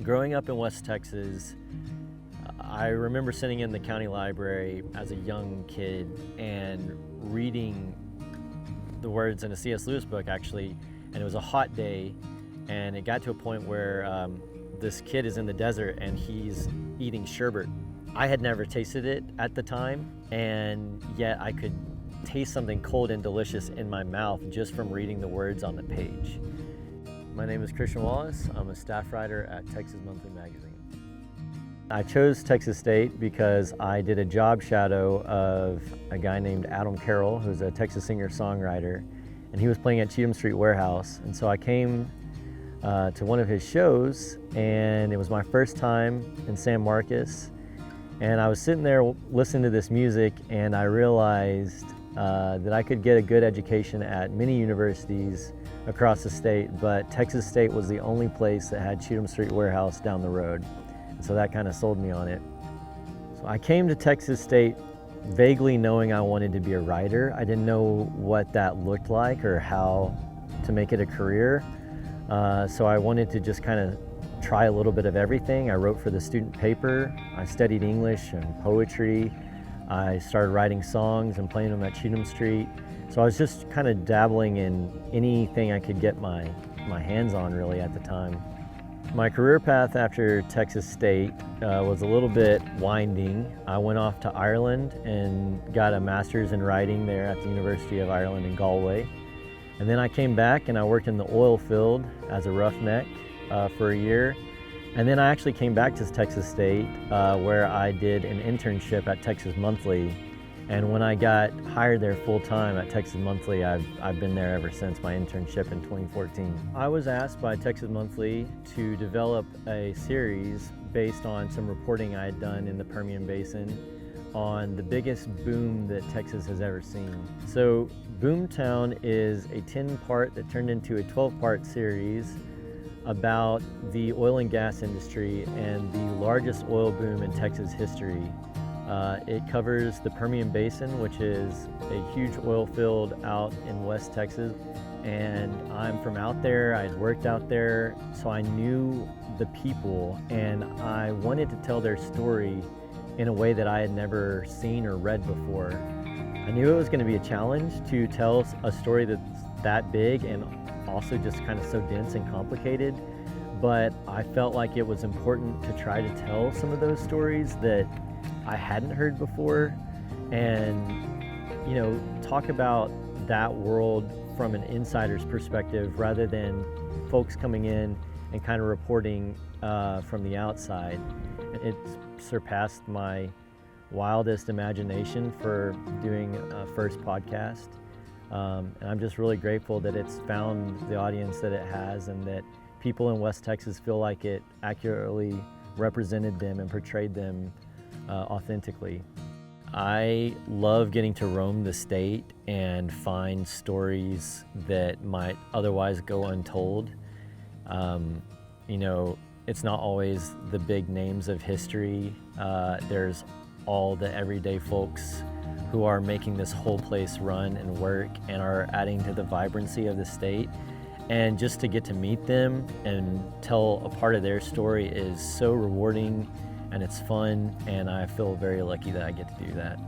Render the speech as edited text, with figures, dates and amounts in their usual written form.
Growing up in West Texas, I remember sitting in the county library as a young kid and reading the words in a C.S. Lewis book, actually, and it was a hot day, and it got to a point where this kid is in the desert and he's eating sherbet. I had never tasted it at the time, and yet I could taste something cold and delicious in my mouth just from reading the words on the page. My name is Christian Wallace. I'm a staff writer at Texas Monthly Magazine. I chose Texas State because I did a job shadow of a guy named Adam Carroll, who's a Texas singer-songwriter, and he was playing at Cheatham Street Warehouse. And so I came to one of his shows, and it was my first time in San Marcos. And I was sitting there listening to this music, and I realized that I could get a good education at many universities across the state, but Texas State was the only place that had Cheatham Street Warehouse down the road. And so that kind of sold me on it. So I came to Texas State vaguely knowing I wanted to be a writer. I didn't know what that looked like or how to make it a career. So I wanted to just kind of try a little bit of everything. I wrote for the student paper. I studied English and poetry. I started writing songs and playing them at Cheatham Street. So I was just kind of dabbling in anything I could get my hands on really at the time. My career path after Texas State was a little bit winding. I went off to Ireland and got a master's in writing there at the University of Ireland in Galway. And then I came back and I worked in the oil field as a roughneck for a year. And then I actually came back to Texas State where I did an internship at Texas Monthly. And when I got hired there full-time at Texas Monthly, I've been there ever since my internship in 2014. I was asked by Texas Monthly to develop a series based on some reporting I had done in the Permian Basin on the biggest boom that Texas has ever seen. So Boomtown is a 10-part that turned into a 12-part series about the oil and gas industry and the largest oil boom in Texas history. It covers the Permian Basin, which is a huge oil field out in West Texas. And I'm from out there, I'd worked out there, so I knew the people, and I wanted to tell their story in a way that I had never seen or read before. I knew it was going to be a challenge to tell a story that's that big and also just kind of so dense and complicated, but I felt like it was important to try to tell some of those stories that I hadn't heard before, and talk about that world from an insider's perspective rather than folks coming in and kind of reporting from the outside. It surpassed my wildest imagination for doing a first podcast. And I'm just really grateful that it's found the audience that it has and that people in West Texas feel like it accurately represented them and portrayed them authentically. I love getting to roam the state and find stories that might otherwise go untold. It's not always the big names of history. There's all the everyday folks who are making this whole place run and work and are adding to the vibrancy of the state. And just to get to meet them and tell a part of their story is so rewarding, and it's fun, and I feel very lucky that I get to do that.